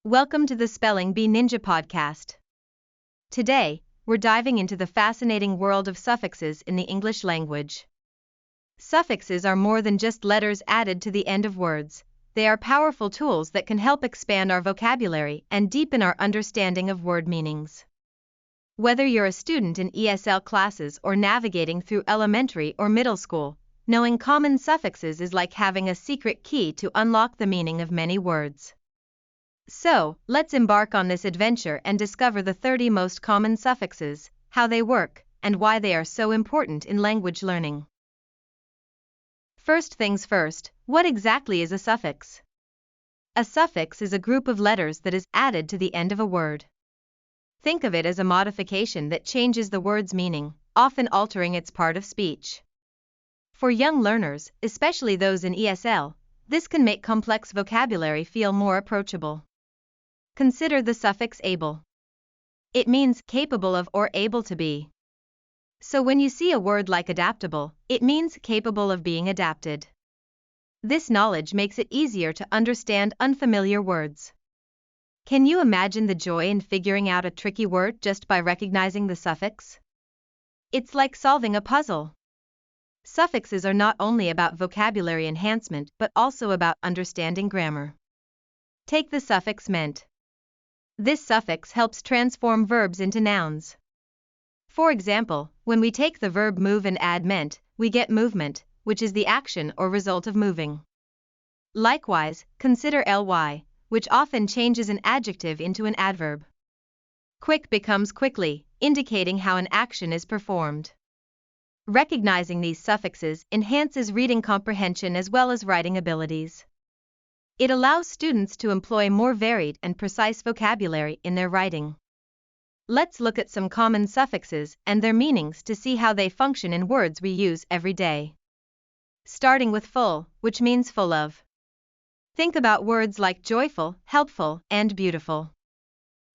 Welcome to the Spelling Bee Ninja podcast. Today, we're diving into the fascinating world of suffixes in the English language. Suffixes are more than just letters added to the end of words. They are powerful tools that can help expand our vocabulary and deepen our understanding of word meanings. Whether you're a student in ESL classes or navigating through elementary or middle school, knowing common suffixes is like having a secret key to unlock the meaning of many words. So, let's embark on this adventure and discover the 30 most common suffixes, how they work, and why they are so important in language learning. First things first, what exactly is a suffix? A suffix is a group of letters that is added to the end of a word. Think of it as a modification that changes the word's meaning, often altering its part of speech. For young learners, especially those in ESL, this can make complex vocabulary feel more approachable. Consider the suffix able. It means capable of or able to be. So when you see a word like adaptable, it means capable of being adapted. This knowledge makes it easier to understand unfamiliar words. Can you imagine the joy in figuring out a tricky word just by recognizing the suffix? It's like solving a puzzle. Suffixes are not only about vocabulary enhancement but also about understanding grammar. Take the suffix ment. This suffix helps transform verbs into nouns. For example, when we take the verb move and add ment, we get movement, which is the action or result of moving. Likewise, consider ly, which often changes an adjective into an adverb. Quick becomes quickly, indicating how an action is performed. Recognizing these suffixes enhances reading comprehension as well as writing abilities. It allows students to employ more varied and precise vocabulary in their writing. Let's look at some common suffixes and their meanings to see how they function in words we use every day. Starting with full, which means full of. Think about words like joyful, helpful, and beautiful.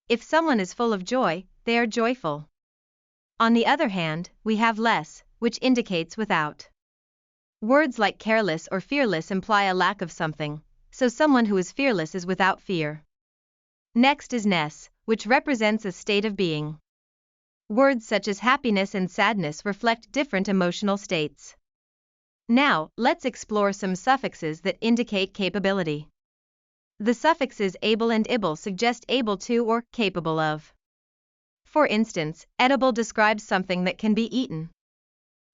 If someone is full of joy, they are joyful. On the other hand, we have less, which indicates without. Words like careless or fearless imply a lack of something, so someone who is fearless is without fear. Next is ness, which represents a state of being. Words such as happiness and sadness reflect different emotional states. Now, let's explore some suffixes that indicate capability. The suffixes able and able suggest able to or capable of. For instance, edible describes something that can be eaten.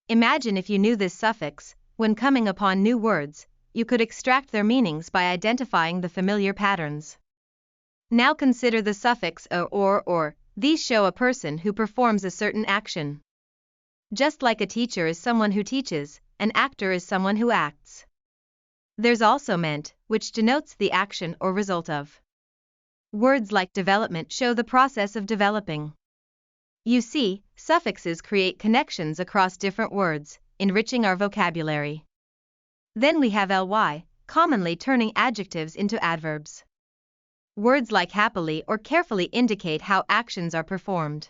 Imagine if you knew this suffix, when coming upon new words, you could extract their meanings by identifying the familiar patterns. Now consider the suffix a or. These show a person who performs a certain action. Just like a teacher is someone who teaches, an actor is someone who acts. There's also ment, which denotes the action or result of. Words like development show the process of developing. You see, suffixes create connections across different words, enriching our vocabulary. Then we have ly, commonly turning adjectives into adverbs. Words like happily or carefully indicate how actions are performed.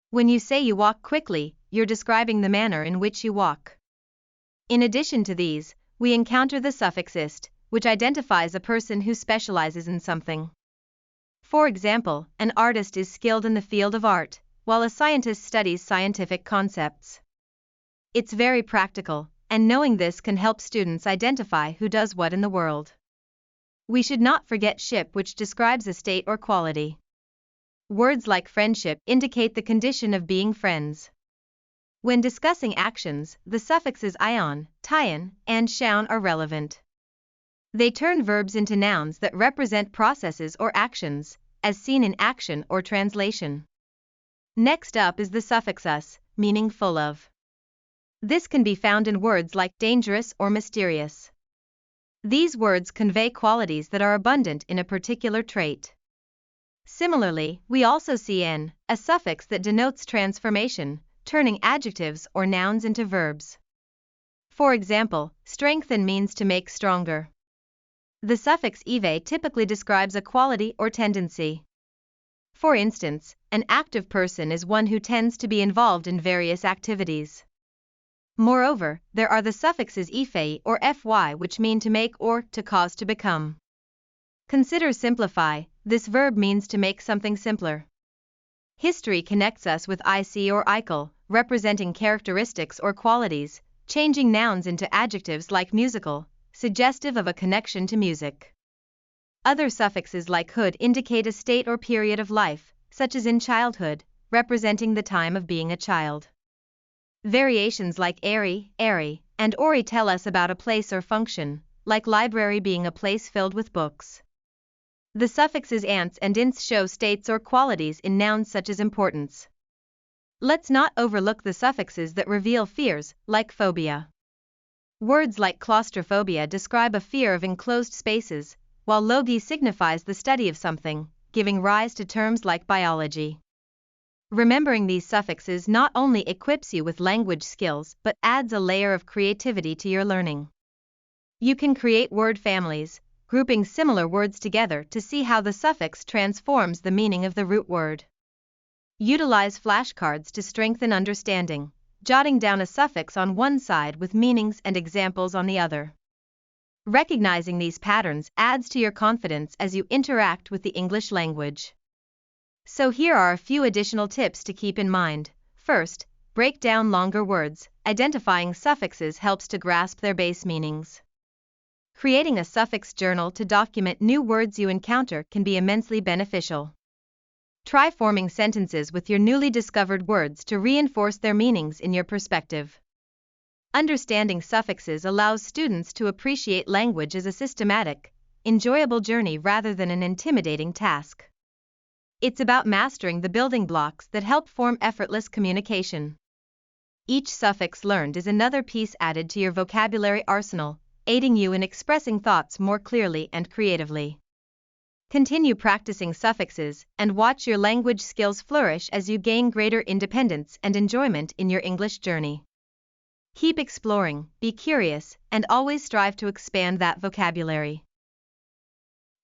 When you say you walk quickly, you're describing the manner in which you walk. In addition to these, we encounter the suffix ist, which identifies a person who specializes in something. For example, an artist is skilled in the field of art, while a scientist studies scientific concepts. It's very practical, and knowing this can help students identify who does what in the world. We should not forget ship, which describes a state or quality. Words like friendship indicate the condition of being friends. When discussing actions, the suffixes ion, tien, and shaun are relevant. They turn verbs into nouns that represent processes or actions, as seen in action or translation. Next up is the suffix us, meaning full of. This can be found in words like dangerous or mysterious. These words convey qualities that are abundant in a particular trait. Similarly, we also see n, a suffix that denotes transformation, turning adjectives or nouns into verbs. For example, strengthen means to make stronger. The suffix eve typically describes a quality or tendency. For instance, an active person is one who tends to be involved in various activities. Moreover, there are the suffixes ife or fy, which mean to make or to cause to become. Consider simplify. This verb means to make something simpler. History connects us with ic or ical, representing characteristics or qualities, changing nouns into adjectives like musical, suggestive of a connection to music. Other suffixes like hood indicate a state or period of life, such as in childhood, representing the time of being a child. Variations like airy, and ori tell us about a place or function, like library being a place filled with books. The suffixes ants and ints show states or qualities in nouns such as importance. Let's not overlook the suffixes that reveal fears, like phobia. Words like claustrophobia describe a fear of enclosed spaces, while logi signifies the study of something, giving rise to terms like biology. Remembering these suffixes not only equips you with language skills but adds a layer of creativity to your learning. You can create word families, grouping similar words together to see how the suffix transforms the meaning of the root word. Utilize flashcards to strengthen understanding, jotting down a suffix on one side with meanings and examples on the other. Recognizing these patterns adds to your confidence as you interact with the English language. So here are a few additional tips to keep in mind. First, break down longer words. Identifying suffixes helps to grasp their base meanings. Creating a suffix journal to document new words you encounter can be immensely beneficial. Try forming sentences with your newly discovered words to reinforce their meanings in your perspective. Understanding suffixes allows students to appreciate language as a systematic, enjoyable journey rather than an intimidating task. It's about mastering the building blocks that help form effortless communication. Each suffix learned is another piece added to your vocabulary arsenal, aiding you in expressing thoughts more clearly and creatively. Continue practicing suffixes and watch your language skills flourish as you gain greater independence and enjoyment in your English journey. Keep exploring, be curious, and always strive to expand that vocabulary.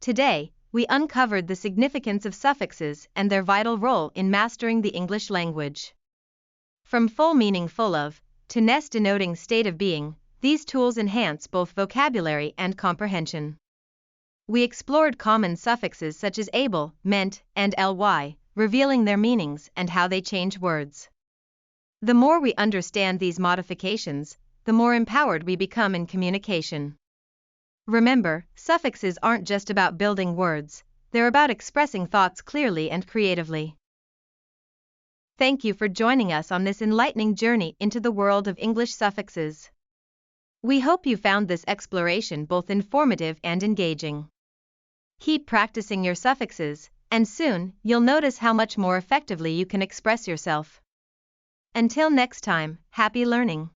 Today, we uncovered the significance of suffixes and their vital role in mastering the English language. From full meaning full of, to ness denoting state of being, these tools enhance both vocabulary and comprehension. We explored common suffixes such as able, meant, and ly, revealing their meanings and how they change words. The more we understand these modifications, the more empowered we become in communication. Remember, suffixes aren't just about building words, they're about expressing thoughts clearly and creatively. Thank you for joining us on this enlightening journey into the world of English suffixes. We hope you found this exploration both informative and engaging. Keep practicing your suffixes, and soon you'll notice how much more effectively you can express yourself. Until next time, happy learning!